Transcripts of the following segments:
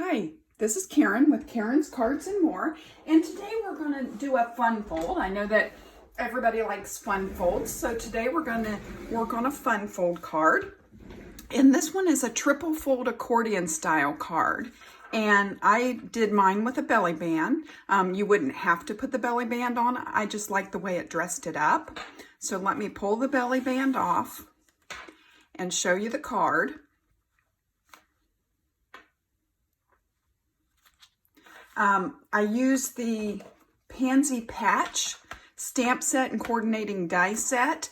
Hi, this is Karen with Karen's Cards and More, and today we're going to do a fun fold. I know that everybody likes fun folds, so today we're going to work on a fun fold card. And this one is a triple fold accordion style card, and I did mine with a belly band. You wouldn't have to put the belly band on. I just like the way it dressed it up. So let me pull the belly band off and show you the card. I used the Pansy Patch stamp set and coordinating die set,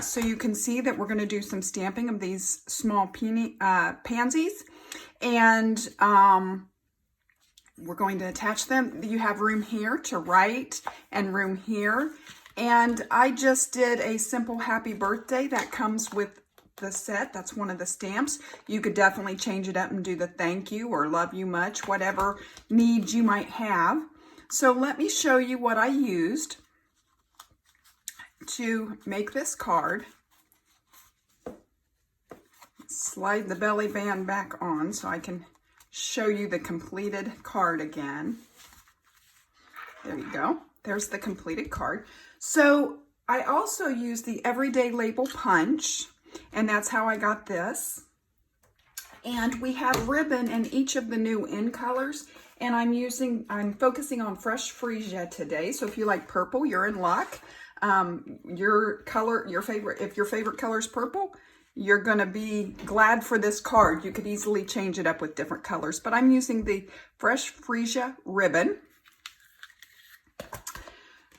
so you can see that we're going to do some stamping of these small pansies, and we're going to attach them. You have room here to write and room here, and I just did a simple happy birthday that comes with the set. That's one of the stamps. You could definitely change it up and do the thank you or love you much, whatever needs you might have. So let me show you what I used to make this card. Slide the belly band back on so I can show you the completed card again. There you go. There's the completed card. So I also used the Everyday Label Punch, and that's how I got this. And we have ribbon in each of the new in colors, and I'm focusing on Fresh Freesia today. So if you like purple, you're in luck. If your favorite color is purple, you're gonna be glad for this card. You could easily change it up with different colors, but I'm using the Fresh Freesia ribbon.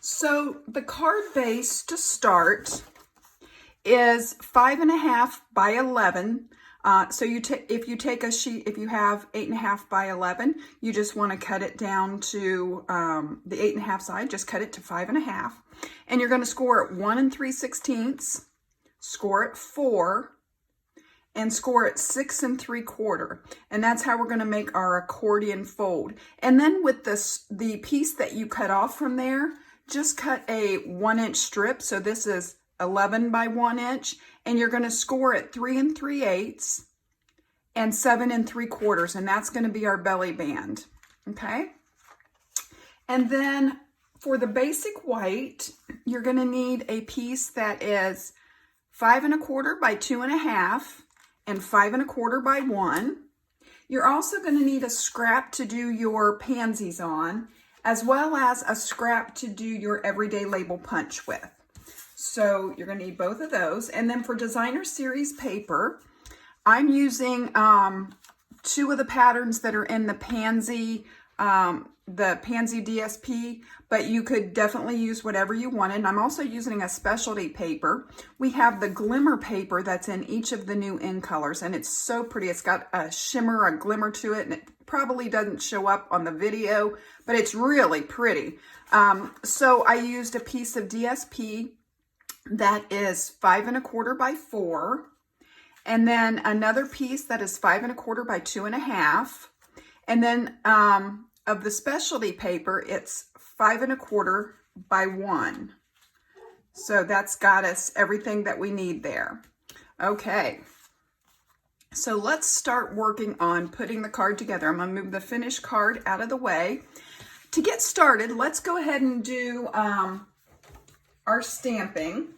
So the card base to start is 5.5 by 11. So if you take a sheet, if you have 8.5 by 11, you just want to cut it down to the 8.5 side. Just cut it to 5.5, and you're going to score at 1 3/16, score at 4, and score at 6 3/4. And that's how we're going to make our accordion fold. And then with the piece that you cut off from there, just cut a 1-inch strip. So this is 11 by 1 inch, and you're going to score at 3 3/8 and 7 3/4, and that's going to be our belly band. Okay, and then for the basic white, you're going to need a piece that is 5 1/4 by 2.5 and 5 1/4 by 1. You're also going to need a scrap to do your pansies on, as well as a scrap to do your Everyday Label Punch with. So you're going to need both of those. And then for designer series paper, I'm using 2 of the patterns that are in the Pansy DSP, but you could definitely use whatever you wanted. And I'm also using a specialty paper. We have the Glimmer Paper that's in each of the new in colors, and it's so pretty. It's got a shimmer, a glimmer to it, and it probably doesn't show up on the video, but it's really pretty. So I used a piece of DSP that is 5 1/4 by 4, and then another piece that is 5 1/4 by 2.5, and then of the specialty paper, it's 5 1/4 by 1. So that's got us everything that we need there. Okay, so let's start working on putting the card together. I'm going to move the finished card out of the way. To get started, let's go ahead and do our stamping.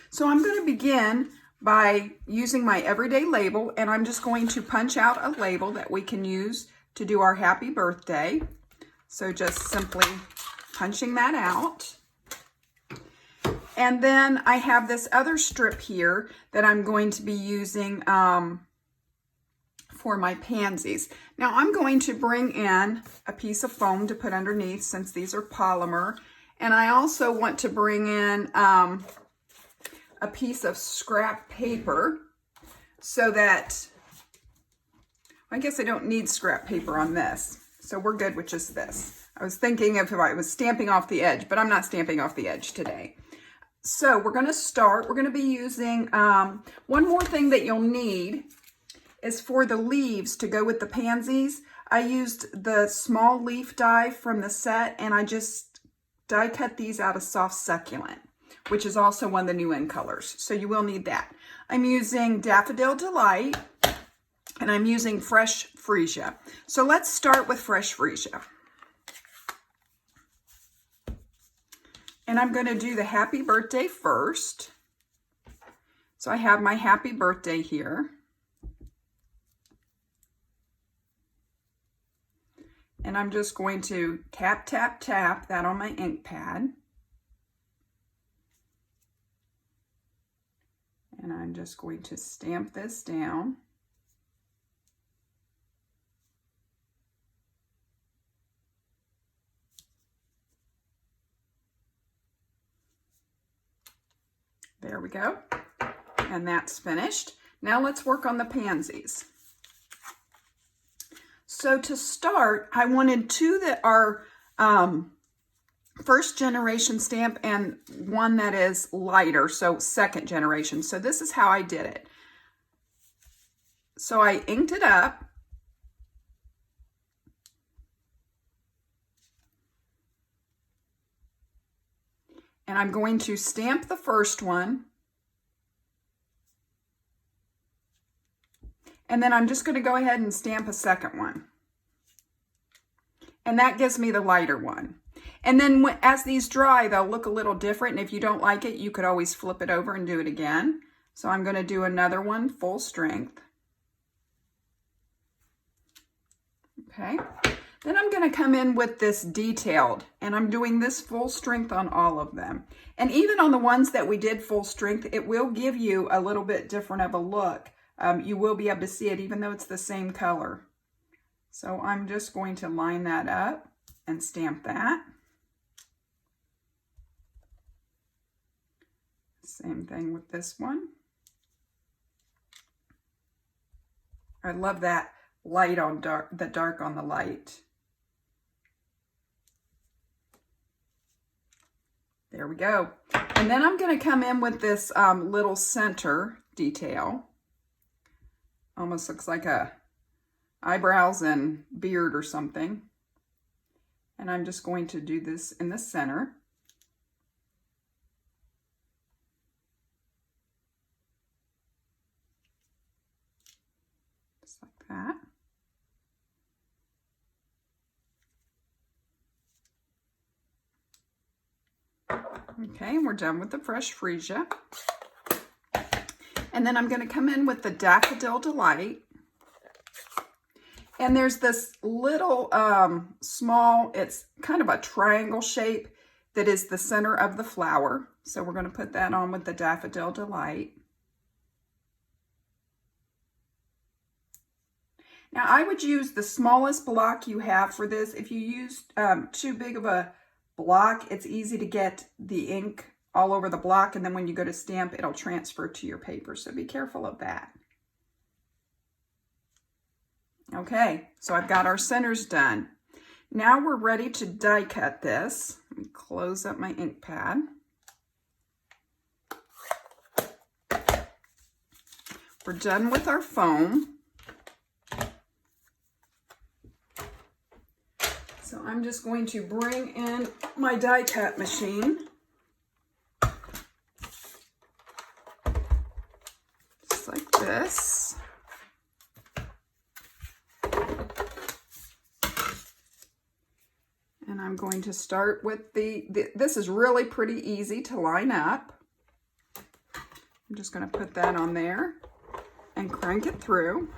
So I'm going to begin by using my everyday label, and I'm just going to punch out a label that we can use to do our happy birthday. So just simply punching that out. And then I have this other strip here that I'm going to be using for my pansies. Now I'm going to bring in a piece of foam to put underneath, since these are polymer. And I also want to bring in a piece of scrap paper, so that, I guess I don't need scrap paper on this. So we're good with just this. I was thinking if I was stamping off the edge, but I'm not stamping off the edge today. So we're going to start. We're going to be using, one more thing that you'll need is for the leaves to go with the pansies. I used the small leaf die from the set, and I just die cut these out of Soft Succulent, which is also one of the new in colors. So you will need that. I'm using Daffodil Delight, And I'm using fresh freesia. So let's start with fresh freesia. And I'm going to do the happy birthday first. So I have my happy birthday here. And I'm just going to tap, tap, tap that on my ink pad. And I'm just going to stamp this down. There we go. And that's finished. Now let's work on the pansies. So to start, I wanted two that are first generation stamp and one that is lighter, so second generation. So this is how I did it. So I inked it up. And I'm going to stamp the first one. And then I'm just going to go ahead and stamp a second one. And that gives me the lighter one. And then as these dry, they'll look a little different. And if you don't like it, you could always flip it over and do it again. So I'm going to do another one full strength. Okay. Then I'm going to come in with this detailed, and I'm doing this full strength on all of them. And even on the ones that we did full strength, it will give you a little bit different of a look. You will be able to see it even though it's the same color. So I'm just going to line that up and stamp that. Same thing with this one. I love that light on dark, the dark on the light. There we go. And then I'm going to come in with this little center detail. Almost looks like a eyebrows and beard or something. And I'm just going to do this in the center. Just like that. Okay, and we're done with the fresh freesia. And then I'm going to come in with the Daffodil Delight. And there's this little small, it's kind of a triangle shape that is the center of the flower. So we're going to put that on with the Daffodil Delight. Now I would use the smallest block you have for this. If you use too big of a block, it's easy to get the ink all over the block, and then when you go to stamp, it'll transfer to your paper, so be careful of that. Okay, so I've got our centers done. Now we're ready to die cut this. Let me close up my ink pad. We're done with our foam. So I'm just going to bring in my die cut machine. Just like this. And I'm going to start with this is really pretty easy to line up. I'm just going to put that on there and crank it through.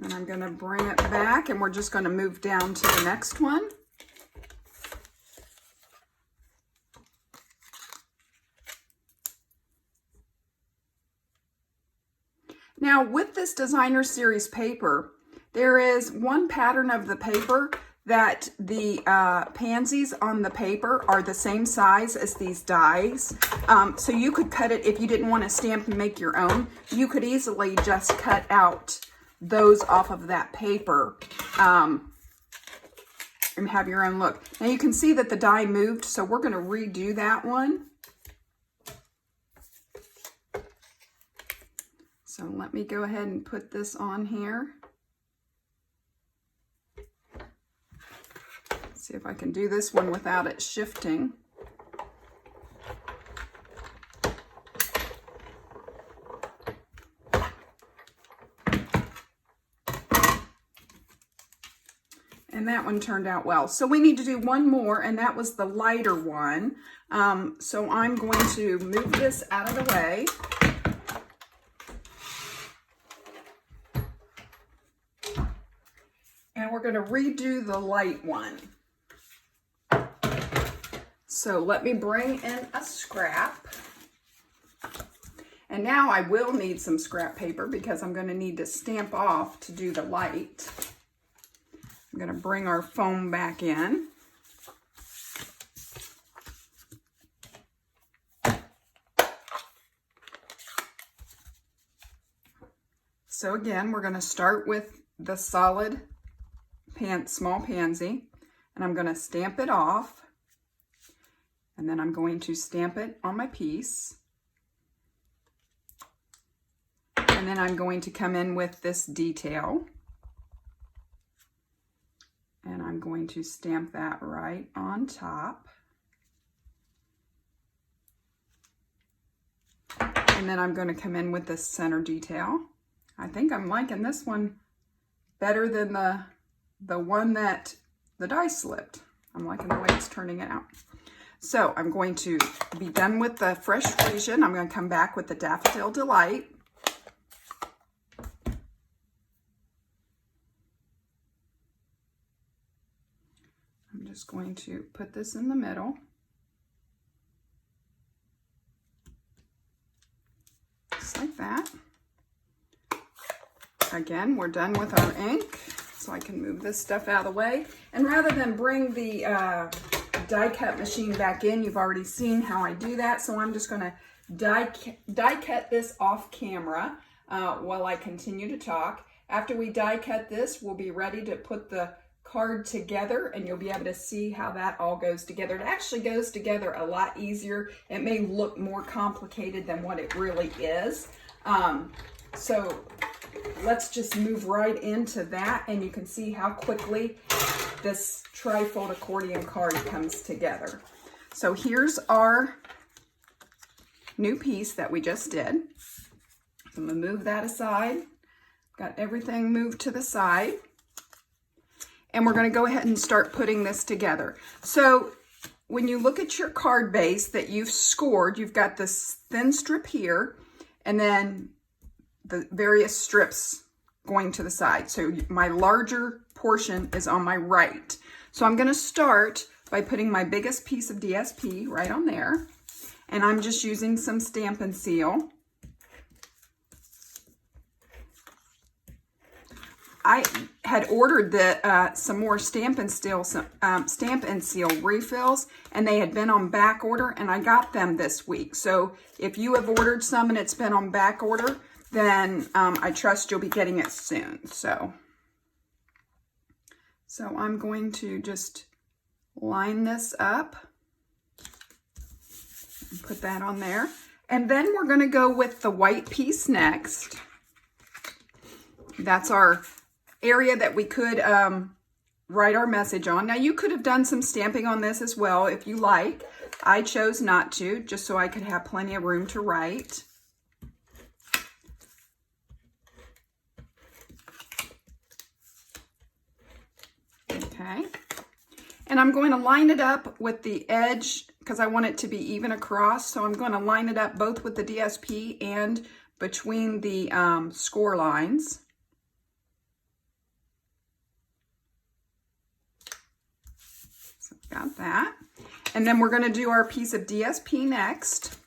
And I'm going to bring it back, and we're just going to move down to the next one. Now with this designer series paper, there is one pattern of the paper that the pansies on the paper are the same size as these dies. So you could cut it if you didn't want to stamp and make your own. You could easily just cut out those off of that paper and have your own look. Now you can see that the die moved, so we're going to redo that one. So let me go ahead and put this on here. See if I can do this one without it shifting. And that one turned out well. So we need to do one more, and that was the lighter one. So I'm going to move this out of the way. And we're going to redo the light one. So let me bring in a scrap. And now I will need some scrap paper because I'm going to need to stamp off to do the light. I'm going to bring our foam back in. So again, we're going to start with the solid small pansy, and I'm going to stamp it off, and then I'm going to stamp it on my piece, and then I'm going to come in with this detail, and I'm going to stamp that right on top, and then I'm going to come in with this center detail. I think I'm liking this one better than the one that the die slipped. I'm liking the way it's turning it out. So I'm going to be done with the fresh Frisian. I'm going to come back with the Daffodil Delight. I'm just going to put this in the middle. Just like that. Again, we're done with our ink, so I can move this stuff out of the way. And rather than bring the die cut machine back in, you've already seen how I do that, so I'm just going to die cut this off camera while I continue to talk. After we die cut this, we'll be ready to put the card together, and you'll be able to see how that all goes together. It actually goes together a lot easier. It may look more complicated than what it really is. So let's just move right into that, and you can see how quickly this trifold accordion card comes together. So here's our new piece that we just did. So I'm going to move that aside. Got everything moved to the side. And we're going to go ahead and start putting this together. So when you look at your card base that you've scored, you've got this thin strip here, and then the various strips going to the side. So my larger portion is on my right. So I'm going to start by putting my biggest piece of DSP right on there. And I'm just using some Stampin' Seal. I had ordered some more Stampin' Seal refills, and they had been on back order, and I got them this week. So if you have ordered some and it's been on back order, then I trust you'll be getting it soon. So I'm going to just line this up and put that on there. And then we're going to go with the white piece next. That's our area that we could write our message on. Now you could have done some stamping on this as well if you like. I chose not to, just so I could have plenty of room to write. Okay, and I'm going to line it up with the edge because I want it to be even across. So I'm going to line it up both with the DSP and between the score lines. So got that. And then we're going to do our piece of DSP next.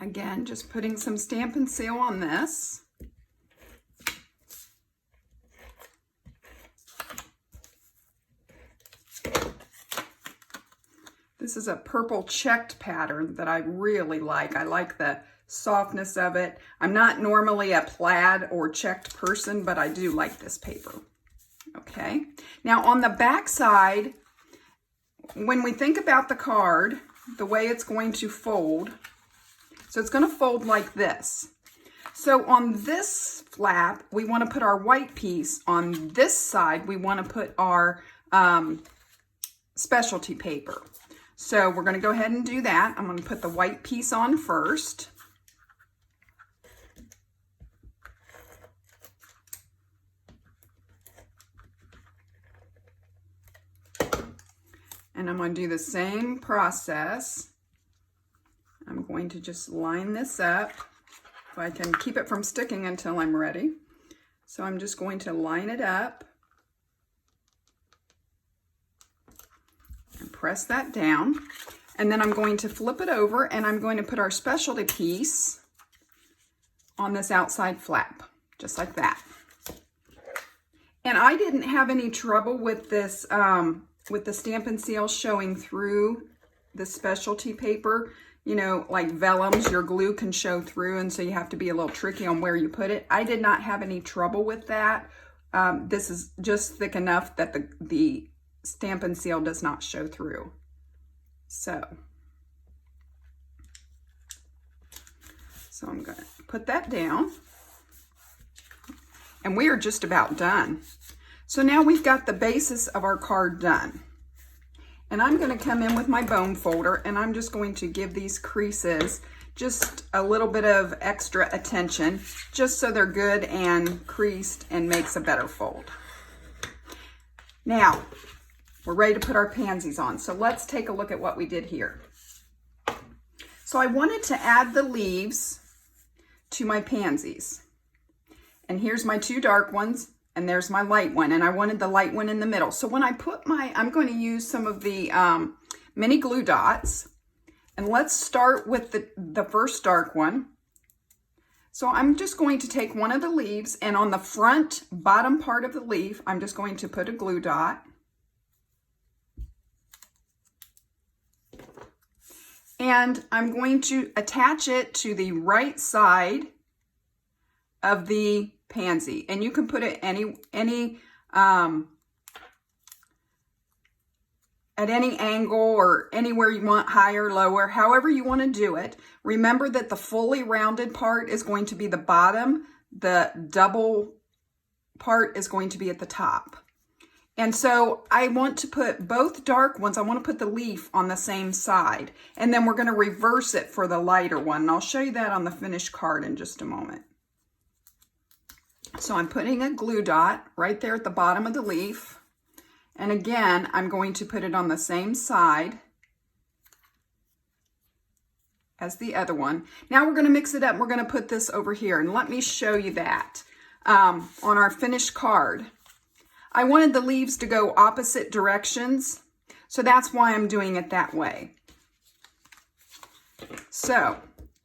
Again, just putting some Stampin' Seal on this. This is a purple checked pattern that I really like. I like the softness of it. I'm not normally a plaid or checked person, but I do like this paper. Okay. Now on the back side, when we think about the card, the way it's going to fold, so it's going to fold like this. So on this flap, we want to put our white piece. On this side, we want to put our specialty paper. So we're going to go ahead and do that. I'm going to put the white piece on first. And I'm going to do the same process. I'm going to just line this up so I can keep it from sticking until I'm ready. So I'm just going to line it up and press that down. And then I'm going to flip it over and I'm going to put our specialty piece on this outside flap, just like that. And I didn't have any trouble with this, with the Stampin' Seal showing through the specialty paper. You know, like vellums, your glue can show through, and so you have to be a little tricky on where you put it. I did not have any trouble with that. This is just thick enough that the Stampin' Seal does not show through. So I'm going to put that down. And we are just about done. So now we've got the basis of our card done. And I'm going to come in with my bone folder and I'm just going to give these creases just a little bit of extra attention, just so they're good and creased and makes a better fold. Now, we're ready to put our pansies on. So let's take a look at what we did here. So I wanted to add the leaves to my pansies. And here's my two dark ones, and there's my light one, and I wanted the light one in the middle. So when I put I'm going to use some of the mini glue dots, and let's start with the first dark one. So I'm just going to take one of the leaves, and on the front bottom part of the leaf, I'm just going to put a glue dot. And I'm going to attach it to the right side of the pansy, and you can put it at any angle or anywhere you want, higher, lower, however you want to do it. Remember that the fully rounded part is going to be the bottom, the double part is going to be at the top. And so I want to put both dark ones, I want to put the leaf on the same side, and then we're going to reverse it for the lighter one, and I'll show you that on the finished card in just a moment. So I'm putting a glue dot right there at the bottom of the leaf. And again, I'm going to put it on the same side as the other one. Now we're going to mix it up. We're going to put this over here, and let me show you that on our finished card. I wanted the leaves to go opposite directions, so that's why I'm doing it that way. So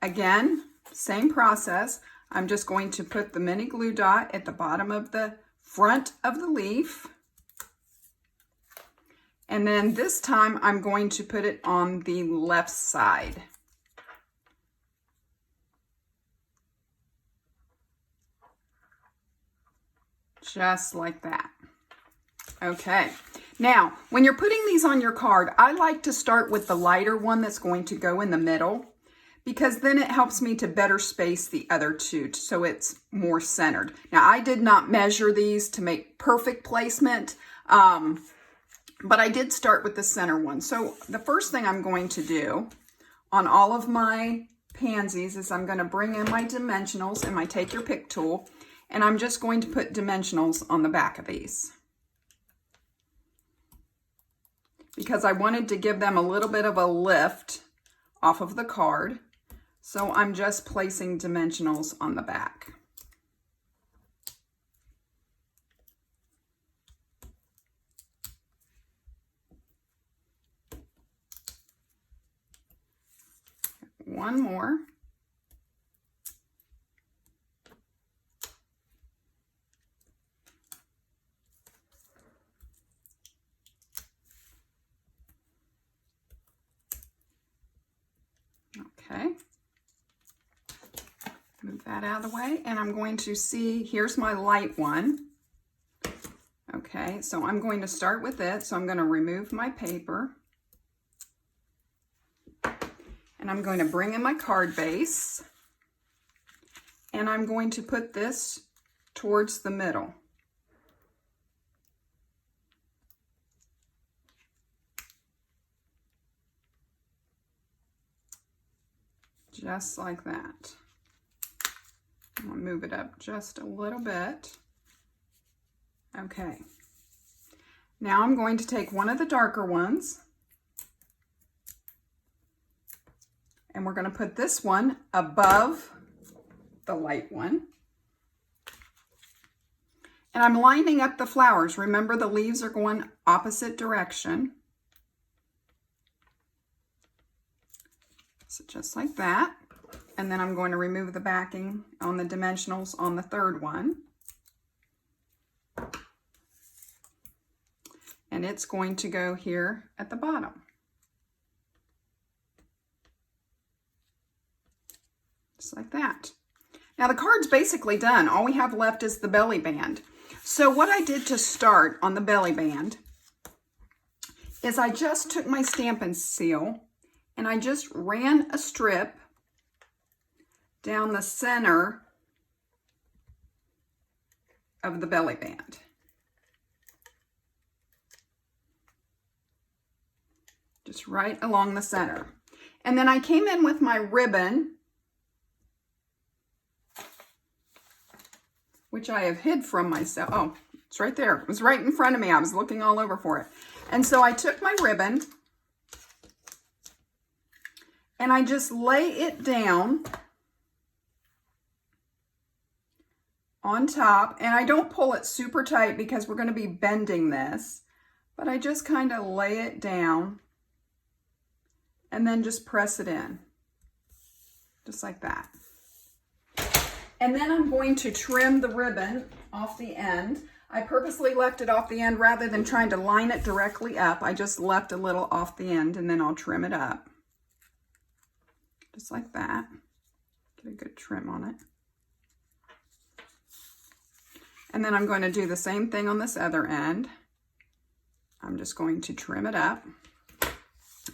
again, same process. I'm just going to put the mini glue dot at the bottom of the front of the leaf. And then this time I'm going to put it on the left side. Just like that. Okay. Now, when you're putting these on your card, I like to start with the lighter one that's going to go in the middle, because then it helps me to better space the other two so it's more centered. Now, I did not measure these to make perfect placement, but I did start with the center one. So the first thing I'm going to do on all of my pansies is I'm going to bring in my dimensionals and my Take Your Pick tool, and I'm just going to put dimensionals on the back of these, because I wanted to give them a little bit of a lift off of the card. So I'm just placing dimensionals on the back. One more. Okay. Move that out of the way, and I'm going to see, here's my light one. Okay, so I'm going to start with it. So I'm going to remove my paper, and I'm going to bring in my card base, and I'm going to put this towards the middle. Just like that. I'm going to move it up just a little bit. Okay. Now I'm going to take one of the darker ones, And we're going to put this one above the light one. And I'm lining up the flowers. Remember, the leaves are going opposite direction. So just like that. And then I'm going to remove the backing on the dimensionals on the third one. And it's going to go here at the bottom. Just like that. Now the card's basically done. All we have left is the belly band. So what I did to start on the belly band is I just took my Stampin' Seal and I just ran a strip down the center of the belly band. Just right along the center. And then I came in with my ribbon, which I have hid from myself. Oh, it's right there. It was right in front of me. I was looking all over for it. And so I took my ribbon and I just lay it down on top. And I don't pull it super tight because we're going to be bending this, but I just kind of lay it down and then just press it in, just like that. And then I'm going to trim the ribbon off the end. I purposely left it off the end rather than trying to line it directly up. I just left a little off the end and then I'll trim it up. Just like that. Get a good trim on it. And then I'm going to do the same thing on this other end. I'm just going to trim it up.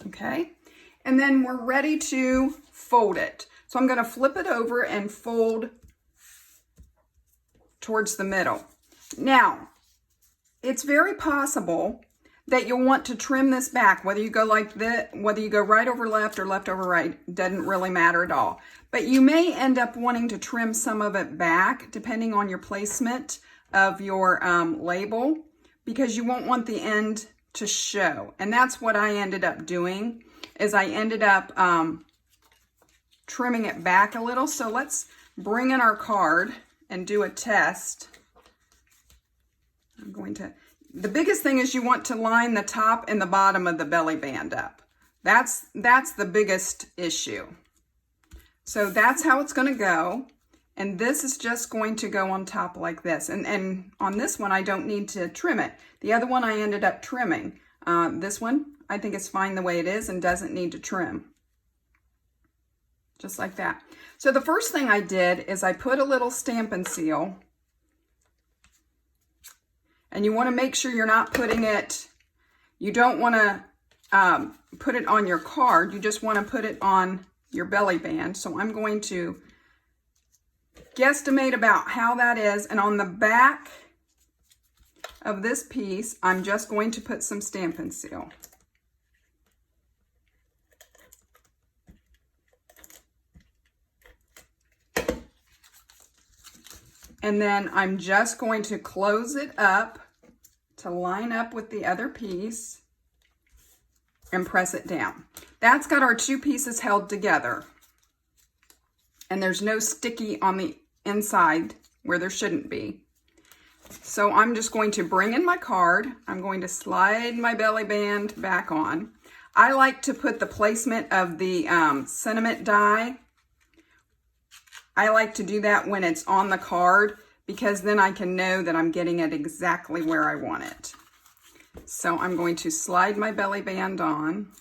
Okay. And then we're ready to fold it. So I'm going to flip it over and fold towards the middle. Now, it's very possible that you'll want to trim this back, whether you go like this, whether you go right over left or left over right, doesn't really matter at all. But you may end up wanting to trim some of it back, depending on your placement of your label, because you won't want the end to show. And that's what I ended up doing, is I ended up trimming it back a little. So let's bring in our card and do a test. I'm going to, the biggest thing is you want to line the top and the bottom of the belly band up. That's the biggest issue. So that's how it's going to go. And this is just going to go on top like this. And on this one, I don't need to trim it. The other one I ended up trimming. This one, I think it's fine the way it is and doesn't need to trim. Just like that. So the first thing I did is I put a little Stampin' Seal. And you want to make sure you're not putting it, you don't want to put it on your card. You just want to put it on your belly band. So I'm going to guesstimate about how that is. And on the back of this piece, I'm just going to put some Stampin' Seal. And then I'm just going to close it up to line up with the other piece and press it down. That's got our two pieces held together. And there's no sticky on the inside where there shouldn't be. So I'm just going to bring in my card. I'm going to slide my belly band back on. I like to put the placement of the sentiment die. I like to do that when it's on the card because then I can know that I'm getting it exactly where I want it. So I'm going to slide my belly band on.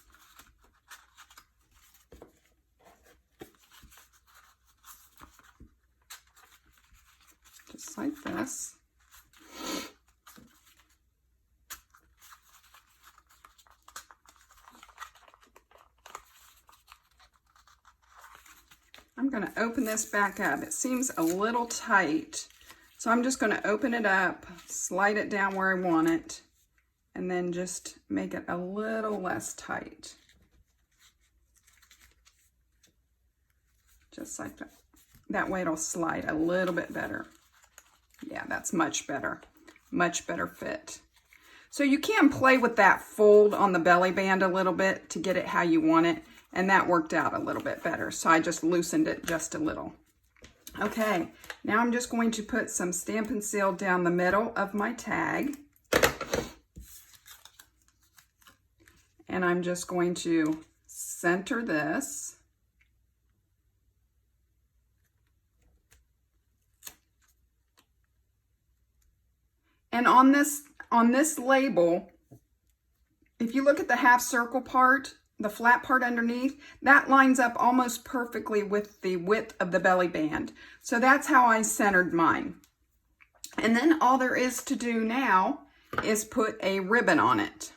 Just like this. I'm going to open this back up. It seems a little tight, so I'm just going to open it up, slide it down where I want it, and then just make it a little less tight. Just like that. That way it'll slide a little bit better. Yeah, that's much better. Much better fit. So you can play with that fold on the belly band a little bit to get it how you want it. And that worked out a little bit better. So I just loosened it just a little. Okay, now I'm just going to put some Stampin' Seal down the middle of my tag. And I'm just going to center this. And on this label, if you look at the half circle part, the flat part underneath, that lines up almost perfectly with the width of the belly band. So that's how I centered mine. And then all there is to do now is put a ribbon on it.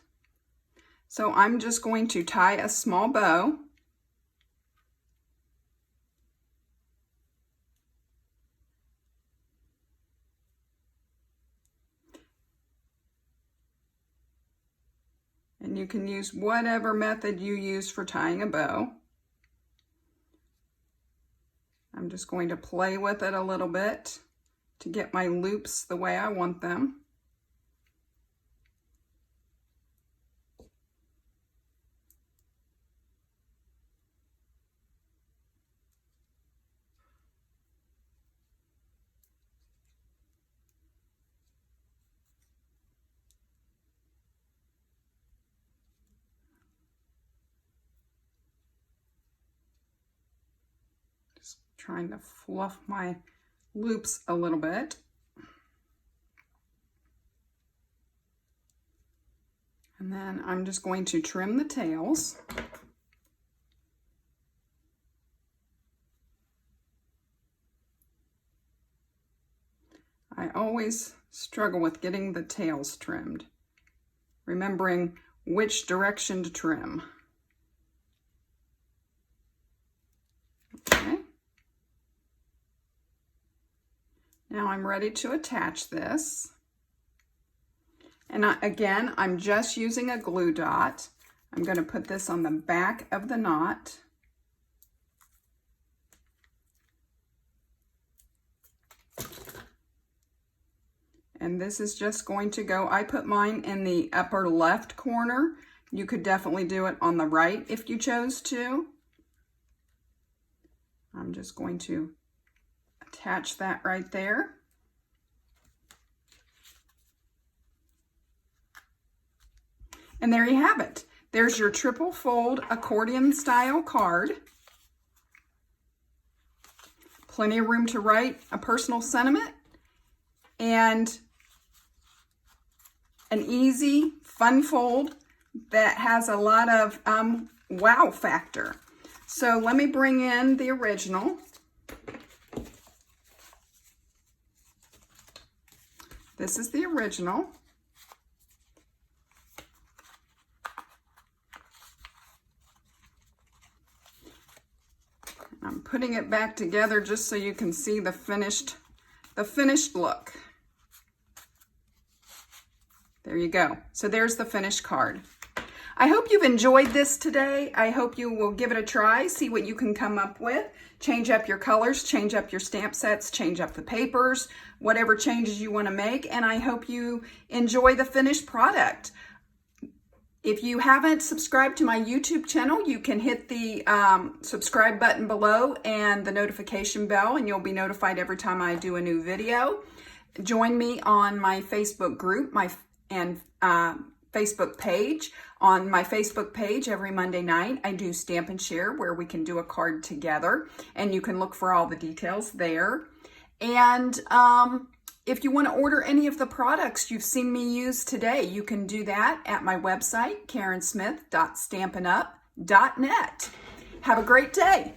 So I'm just going to tie a small bow. And you can use whatever method you use for tying a bow. I'm just going to play with it a little bit to get my loops the way I want them. Trying to fluff my loops a little bit. And then I'm just going to trim the tails. I always struggle with getting the tails trimmed, remembering which direction to trim. Okay. Now I'm ready to attach this. And again, I'm just using a glue dot. I'm going to put this on the back of the knot. And this is just going to go, I put mine in the upper left corner. You could definitely do it on the right if you chose to. I'm just going to attach that right there. And there you have it. There's your triple fold accordion style card. Plenty of room to write a personal sentiment and an easy, fun fold that has a lot of wow factor. So let me bring in the original. This is the original. I'm putting it back together just so you can see the finished look. There you go. So there's the finished card. I hope you've enjoyed this today. I hope you will give it a try, see what you can come up with. Change up your colors, change up your stamp sets, change up the papers, whatever changes you want to make, and I hope you enjoy the finished product. If you haven't subscribed to my YouTube channel, you can hit the subscribe button below and the notification bell, and you'll be notified every time I do a new video. Join me on my Facebook group and Facebook page. On my Facebook page every Monday night, I do Stamp and Share where we can do a card together, and you can look for all the details there. And if you want to order any of the products you've seen me use today, you can do that at my website, karensmith.stampinup.net. Have a great day.